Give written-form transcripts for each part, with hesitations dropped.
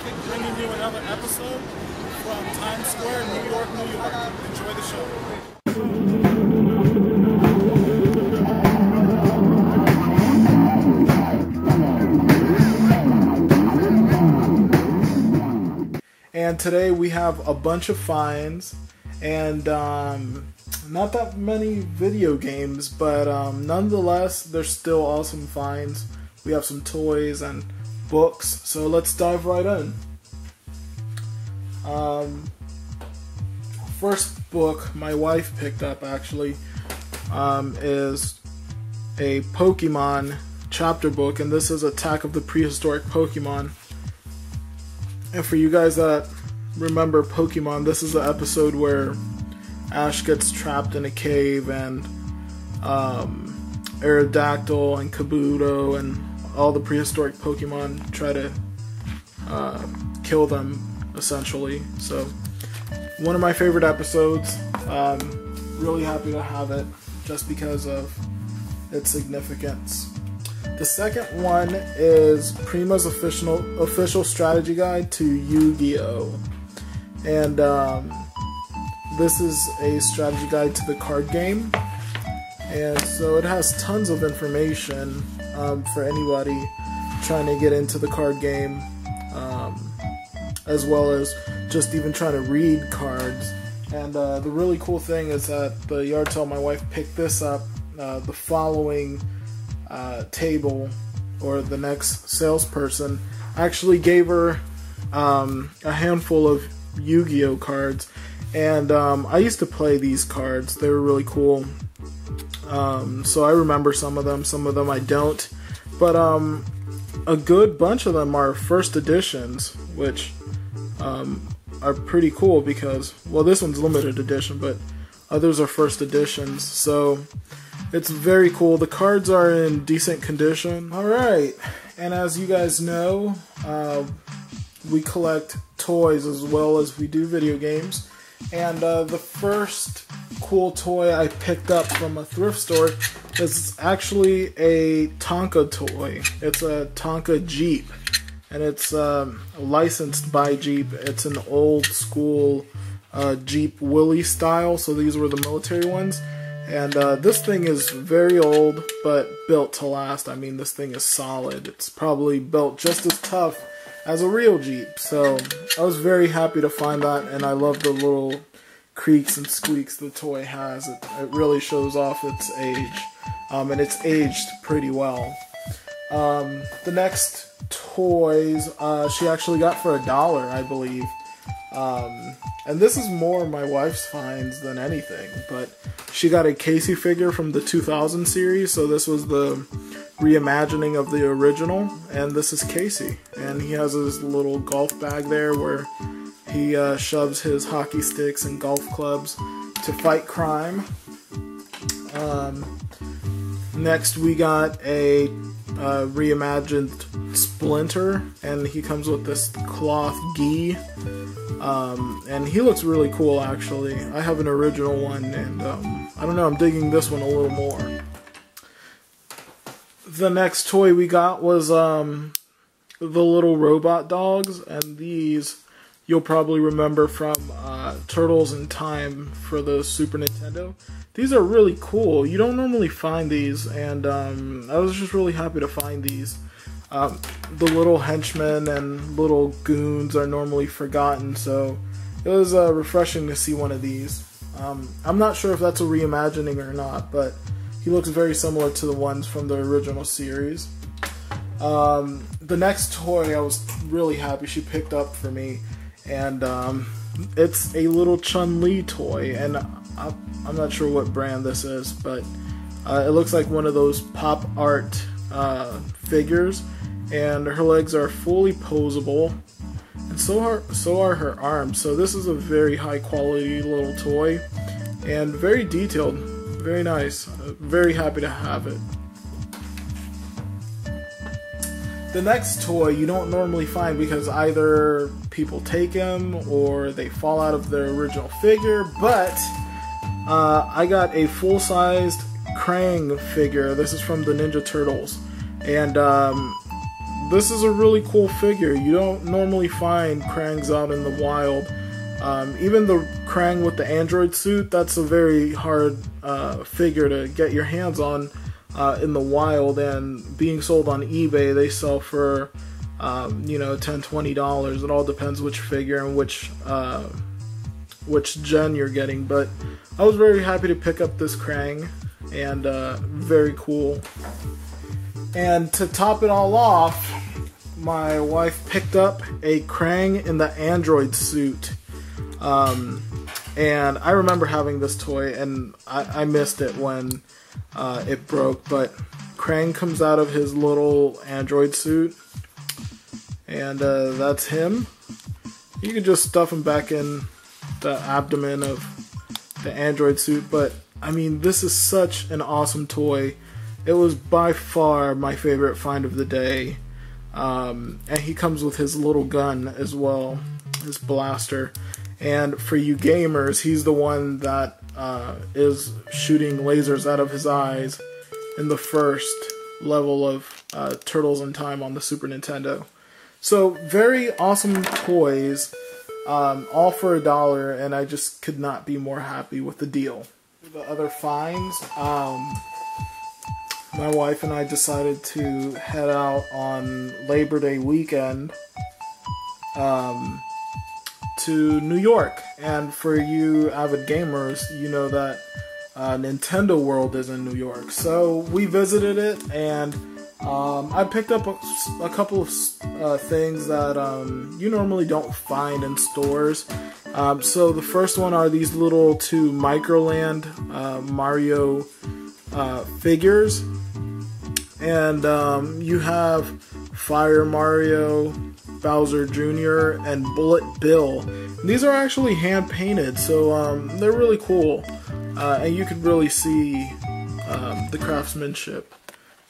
Plastik, bringing you another episode from Times Square, New York, New York. Enjoy the show. And today we have a bunch of finds and not that many video games, but nonetheless, they're still awesome finds. We have some toys and books, so let's dive right in. First book my wife picked up actually is a Pokemon chapter book, and this is Attack of the Prehistoric Pokemon. And for you guys that remember Pokemon, this is the episode where Ash gets trapped in a cave and Aerodactyl and Kabuto and all the prehistoric Pokemon try to kill them, essentially. So, one of my favorite episodes. Really happy to have it just because of its significance. The second one is Prima's official strategy guide to Yu-Gi-Oh! And this is a strategy guide to the card game. And so it has tons of information for anybody trying to get into the card game, as well as just even trying to read cards. And the really cool thing is that the yard sale my wife picked this up, the following table, or the next salesperson actually gave her a handful of Yu-Gi-Oh cards, and I used to play these cards. They were really cool. So I remember some of them I don't, but a good bunch of them are first editions, which are pretty cool because, well, this one's limited edition, but others are first editions, so it's very cool. The cards are in decent condition. Alright, and as you guys know, we collect toys as well as we do video games, and the first cool toy I picked up from a thrift store is actually a Tonka toy. It's a Tonka Jeep, and it's licensed by Jeep. It's an old school Jeep Willie style, so these were the military ones. And this thing is very old, but built to last. I mean, this thing is solid. It's probably built just as tough as a real Jeep. So I was very happy to find that, and I love the little creaks and squeaks the toy has. It really shows off its age, and it's aged pretty well. The next toys she actually got for $1, I believe. And this is more my wife's finds than anything, but she got a Casey figure from the 2000 series, so this was the reimagining of the original, and this is Casey, and he has his little golf bag there where he shoves his hockey sticks and golf clubs to fight crime. Next we got a reimagined Splinter, and he comes with this cloth gi, and he looks really cool actually. I have an original one, and I don't know, I'm digging this one a little more. The next toy we got was the little robot dogs, and these you'll probably remember from Turtles in Time for the Super Nintendo. These are really cool. You don't normally find these, and I was just really happy to find these. The little henchmen and little goons are normally forgotten, so it was refreshing to see one of these. I'm not sure if that's a reimagining or not, but he looks very similar to the ones from the original series. The next toy I was really happy she picked up for me, and it's a little Chun-Li toy, and I'm not sure what brand this is, but it looks like one of those pop art figures, and her legs are fully posable, and so are her arms. So this is a very high quality little toy, and very detailed, very nice. Very happy to have it. The next toy you don't normally find because either people take them or they fall out of their original figure, but I got a full-sized Krang figure. This is from the Ninja Turtles, and this is a really cool figure. You don't normally find Krangs out in the wild. Even the Krang with the android suit, that's a very hard figure to get your hands on in the wild, and being sold on eBay, they sell for you know, $10, $20. It all depends which figure and which gen you're getting. But I was very happy to pick up this Krang, and very cool. And to top it all off, my wife picked up a Krang in the android suit. And I remember having this toy, and I missed it when it broke, but Krang comes out of his little android suit, and that's him. You could just stuff him back in the abdomen of the android suit, but I mean, this is such an awesome toy. It was by far my favorite find of the day. And he comes with his little gun as well, his blaster. And for you gamers, he's the one that is shooting lasers out of his eyes in the first level of Turtles in Time on the Super Nintendo. So very awesome toys, all for $1, and I just could not be more happy with the deal. The other finds, my wife and I decided to head out on Labor Day weekend to New York. And for you avid gamers, you know that Nintendo World is in New York. So we visited it, and I picked up a couple of things that you normally don't find in stores. So the first one are these little 2 Microland Mario figures. And you have Fire Mario, Bowser Jr., and Bullet Bill. And these are actually hand painted, so they're really cool. And you can really see the craftsmanship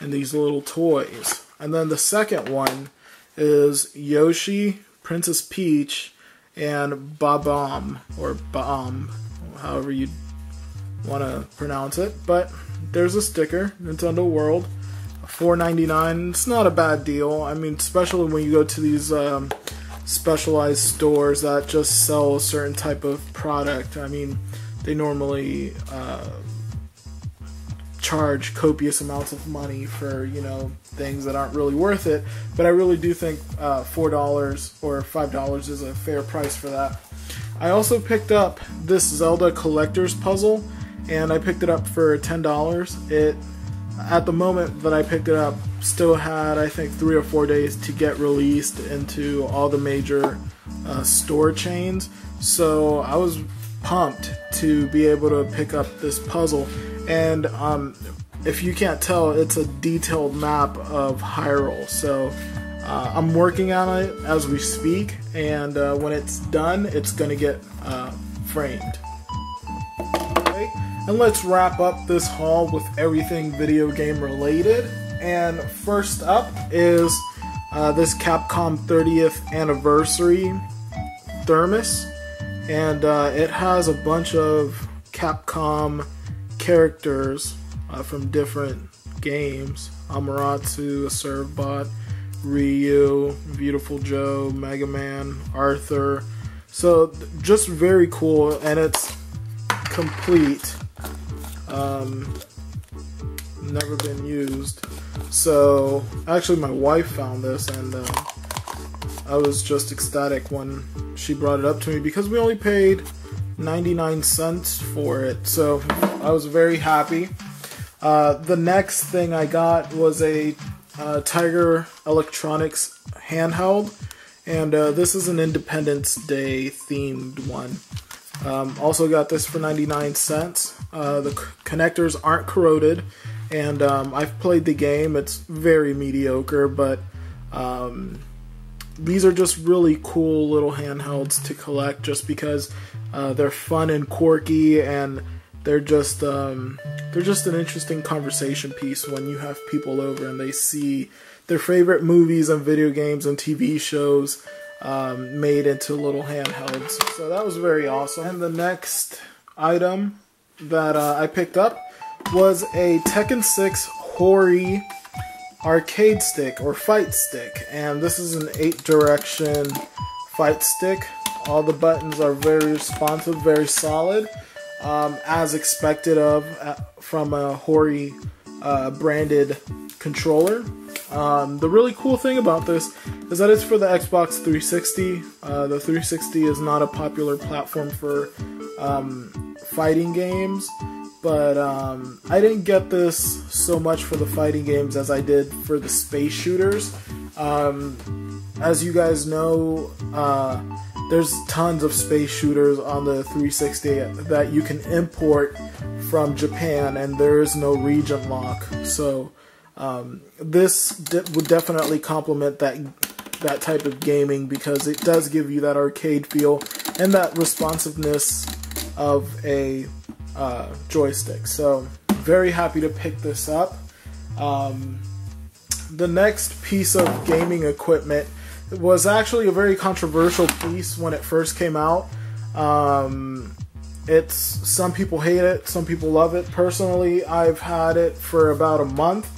in these little toys. And then the second one is Yoshi, Princess Peach, and Bob-omb, or Ba-omb, however you want to pronounce it. But there's a sticker, Nintendo World. $4.99. It's not a bad deal. I mean, especially when you go to these specialized stores that just sell a certain type of product. I mean, they normally charge copious amounts of money for, you know, things that aren't really worth it. But I really do think $4 or $5 is a fair price for that. I also picked up this Zelda collector's puzzle, and I picked it up for $10. It, at the moment that I picked it up, still had, I think, 3 or 4 days to get released into all the major store chains. So I was pumped to be able to pick up this puzzle. And if you can't tell, it's a detailed map of Hyrule. So I'm working on it as we speak, and when it's done, it's going to get framed. And let's wrap up this haul with everything video game related. And first up is this Capcom 30th anniversary thermos. And it has a bunch of Capcom characters from different games. Amaterasu, Servbot, Ryu, Beautiful Joe, Mega Man, Arthur. So just very cool, and it's complete. Never been used. So actually my wife found this, and I was just ecstatic when she brought it up to me, because we only paid 99 cents for it, so I was very happy. The next thing I got was a Tiger Electronics handheld, and this is an Independence Day themed one. Also got this for 99 cents. The connectors aren't corroded, and I've played the game. It's very mediocre, but these are just really cool little handhelds to collect, just because they're fun and quirky, and they're just an interesting conversation piece when you have people over and they see their favorite movies and video games and TV shows made into little handhelds. So that was very awesome. And the next item that I picked up was a Tekken 6 Hori arcade stick or fight stick, and this is an 8-direction fight stick. All the buttons are very responsive, very solid, as expected from a Hori branded controller. The really cool thing about this is that it's for the Xbox 360. The 360 is not a popular platform for fighting games, but I didn't get this so much for the fighting games as I did for the space shooters. As you guys know, there's tons of space shooters on the 360 that you can import from Japan, and there is no region lock. So this would definitely complement that type of gaming, because it does give you that arcade feel and that responsiveness of a joystick. So very happy to pick this up. The next piece of gaming equipment was actually a very controversial piece when it first came out. Some people hate it, some people love it. Personally, I've had it for about a month,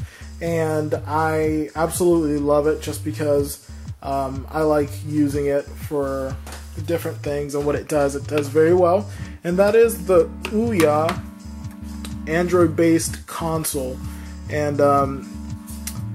and I absolutely love it just because I like using it for different things, and what it does very well. And that is the Ouya Android-based console. And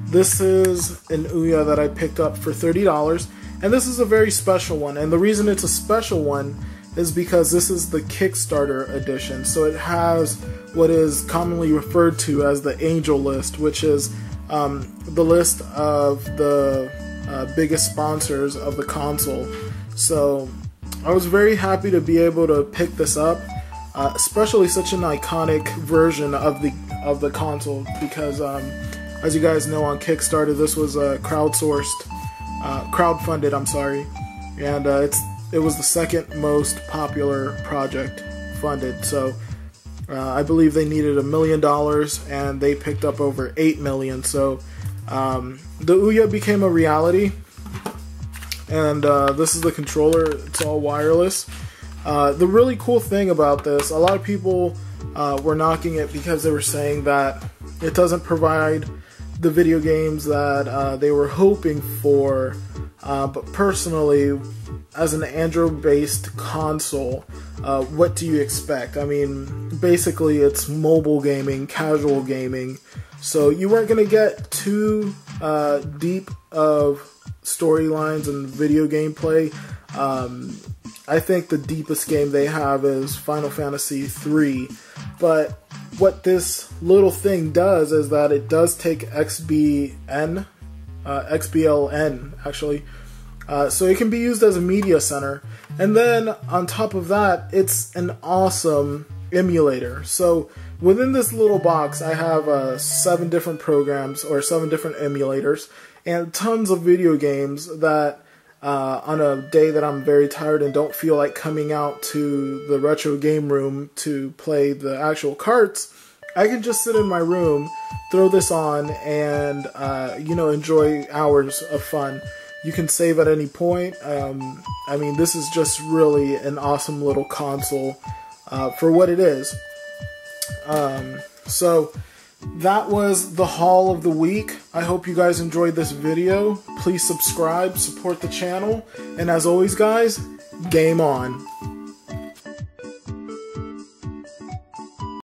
this is an Ouya that I picked up for $30, and this is a very special one. And the reason it's a special one is because this is the Kickstarter edition. So it has what is commonly referred to as the Angel List, which is the list of the biggest sponsors of the console. So I was very happy to be able to pick this up, especially such an iconic version of the console, because as you guys know, on Kickstarter, this was crowdfunded, I'm sorry, and it was the second most popular project funded. So I believe they needed $1 million, and they picked up over $8 million. So the Ouya became a reality, and this is the controller. It's all wireless. The really cool thing about this, a lot of people were knocking it because they were saying that it doesn't provide the video games that they were hoping for, but personally, as an Android-based console, what do you expect? I mean, basically it's mobile gaming, casual gaming, so you weren't going to get too deep of storylines and video gameplay. I think the deepest game they have is Final Fantasy III, but what this little thing does is that it does take XBLN actually, so it can be used as a media center, and then on top of that, it's an awesome emulator. So within this little box, I have 7 different programs, or 7 different emulators, and tons of video games that on a day that I'm very tired and don't feel like coming out to the retro game room to play the actual carts, I can just sit in my room, throw this on, and enjoy hours of fun. You can save at any point. I mean, this is just really an awesome little console for what it is. So that was the haul of the week. I hope you guys enjoyed this video. Please subscribe, support the channel, and as always guys, game on.